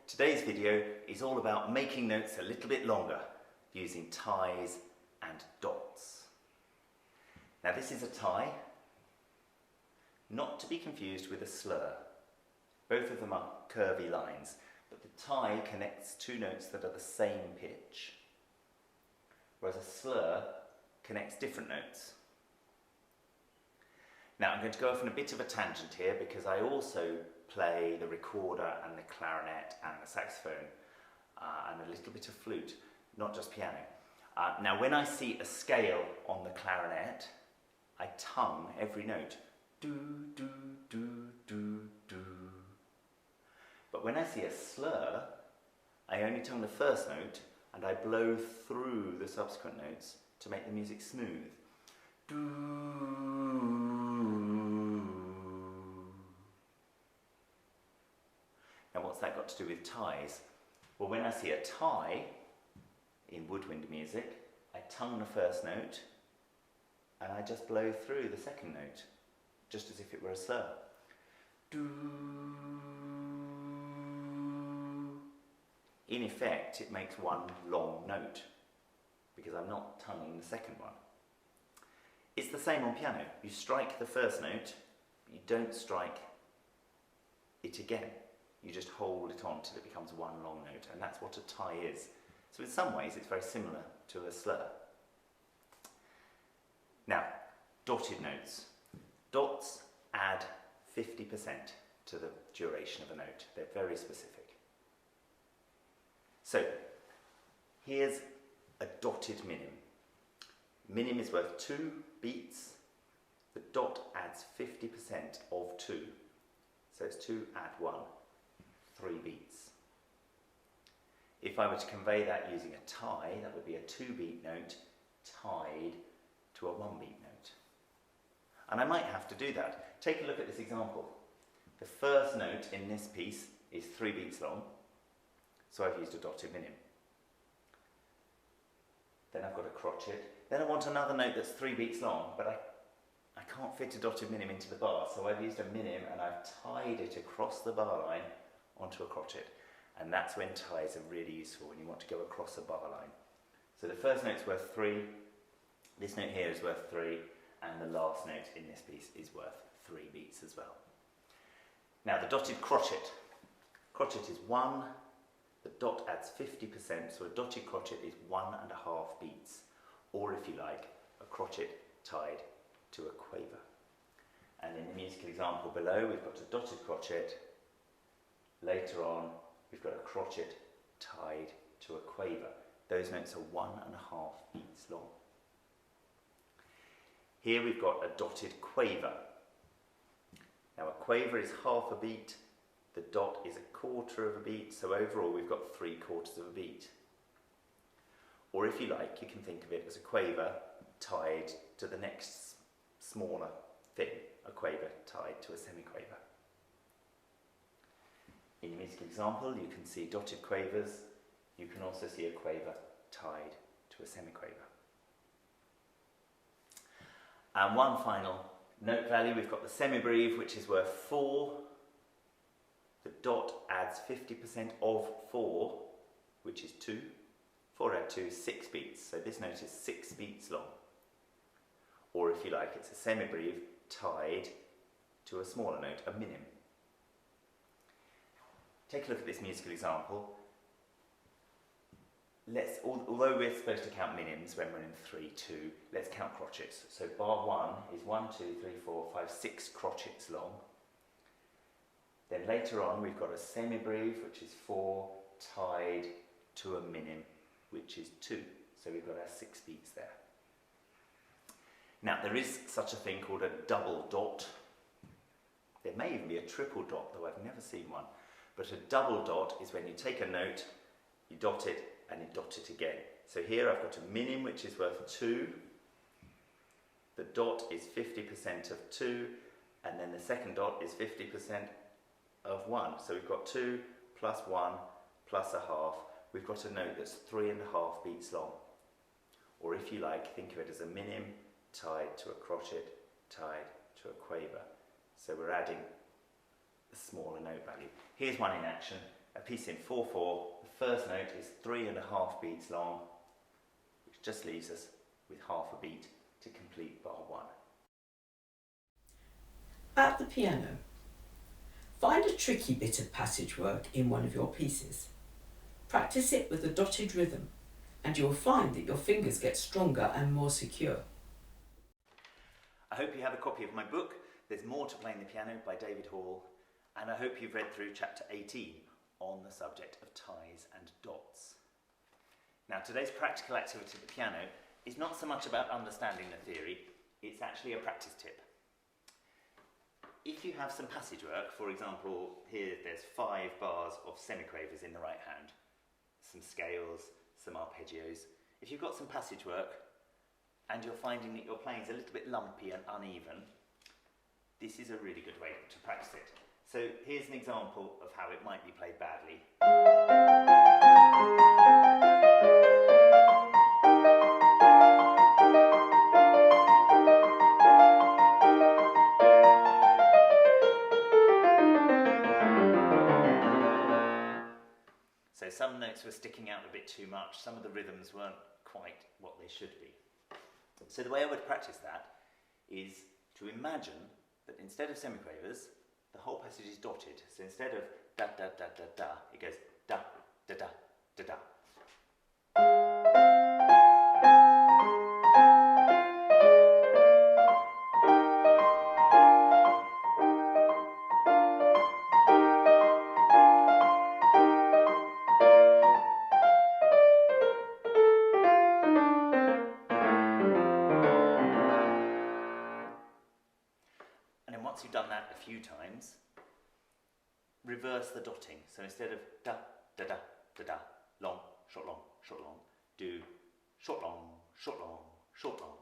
Today's video is all about making notes a little bit longer using ties and dots. Now this is a tie, not to be confused with a slur. Both of them are curvy lines, but the tie connects two notes that are the same pitch, whereas a slur connects different notes. Now I'm going to go off on a bit of a tangent here because I also play the recorder and the clarinet and the saxophone and a little bit of flute, not just piano. Now when I see a scale on the clarinet, I tongue every note. Do, do, do, do, do. But when I see a slur, I only tongue the first note and I blow through the subsequent notes to make the music smooth. Do. Now what's that got to do with ties? Well, when I see a tie in woodwind music, I tongue the first note and I just blow through the second note, just as if it were a slur. Do. In effect, it makes one long note because I'm not tonguing the second one. It's the same on piano. You strike the first note, but you don't strike it again. You just hold it on till it becomes one long note, and that's what a tie is. So in some ways it's very similar to a slur. Now, dotted notes. Dots add 50% to the duration of a note. They're very specific. So, here's a dotted minim. Minim is worth 2 beats. The dot adds 50% of 2. So it's 2 add 1, 3 beats. If I were to convey that using a tie, that would be a 2-beat note tied to a 1-beat note. And I might have to do that. Take a look at this example. The first note in this piece is 3 beats long, so I've used a dotted minim. Then I've got a crotchet. Then I want another note that's 3 beats long, but I can't fit a dotted minim into the bar, so I've used a minim and I've tied it across the bar line onto a crotchet. And that's when ties are really useful, when you want to go across a bar line. So the first note's worth 3, this note here is worth 3, and the last note in this piece is worth 3 beats as well. Now the dotted crotchet. Crotchet is 1, the dot adds 50%, so a dotted crotchet is 1.5 beats. Or if you like, a crotchet tied to a quaver. And in the musical example below, we've got a dotted crotchet. Later on, we've got a crotchet tied to a quaver. Those notes are 1.5 beats long. Here we've got a dotted quaver. Now a quaver is half a beat, the dot is 1/4 of a beat, so overall we've got 3/4 of a beat. Or if you like, you can think of it as a quaver tied to the next smaller thing, a quaver tied to a semiquaver. In the musical example, you can see dotted quavers. You can also see a quaver tied to a semiquaver. And one final note value, we've got the semibreve, which is worth 4. The dot adds 50% of 4, which is 2. 4 add 2 is 6 beats, so this note is 6 beats long. Or if you like, it's a semibreve tied to a smaller note, a minim. Take a look at this musical example. Although we're supposed to count minims when we're in 3/2, let's count crotchets. So bar 1 is 1, 2, 3, 4, 5, 6 crotchets long. Then later on we've got a semibreve, which is 4, tied to a minim, which is 2. So we've got our 6 beats there. Now there is such a thing called a double dot. There may even be a triple dot, though I've never seen one. But a double dot is when you take a note, you dot it, and you dot it again. So here I've got a minim, which is worth 2. The dot is 50% of 2, and then the second dot is 50% of 1. So we've got 2 plus 1 plus a half. We've got a note that's 3.5 beats long. Or if you like, think of it as a minim tied to a crotchet, tied to a quaver. So we're adding a smaller note value. Here's one in action. a piece in 4/4. The first note is 3.5 beats long, which just leaves us with half a beat to complete bar 1. At the piano, find a tricky bit of passage work in one of your pieces. Practice it with a dotted rhythm, and you will find that your fingers get stronger and more secure. I hope you have a copy of my book, There's More to Playing the Piano by David Hall, and I hope you've read through chapter 18 on the subject of ties and dots. Now, today's practical activity at the piano is not so much about understanding the theory, it's actually a practice tip. If you have some passage work, for example, here there's 5 bars of semiquavers in the right hand, some scales, some arpeggios. If you've got some passage work and you're finding that your playing is a little bit lumpy and uneven, this is a really good way to practice it. So here's an example of how it might be played badly. So some notes were sticking out a bit too much, some of the rhythms weren't quite what they should be. So the way I would practice that is to imagine that instead of semiquavers, the whole passage is dotted. So instead of da da da da da, it goes da da da da da. And then once you've done that a few times, reverse the dotting. So instead of da, da, da, da, da, long, short, long, short, long, do short, long, short, long, short, long.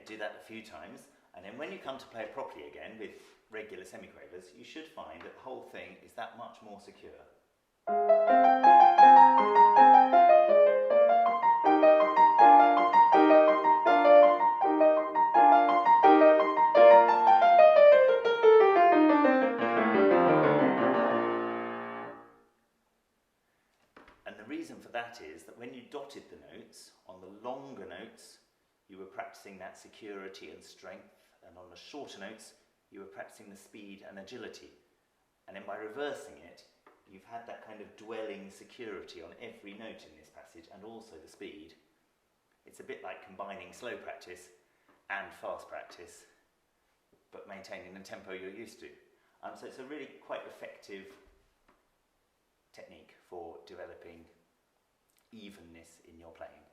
Do that a few times, and then when you come to play it properly again with regular semiquavers, you should find that the whole thing is that much more secure. And the reason for that is that when you dotted the notes, on the longer notes, you were practicing that security and strength, and on the shorter notes, you were practicing the speed and agility. And then by reversing it, you've had that kind of dwelling security on every note in this passage, and also the speed. It's a bit like combining slow practice and fast practice, but maintaining the tempo you're used to. So it's a really quite effective technique for developing evenness in your playing.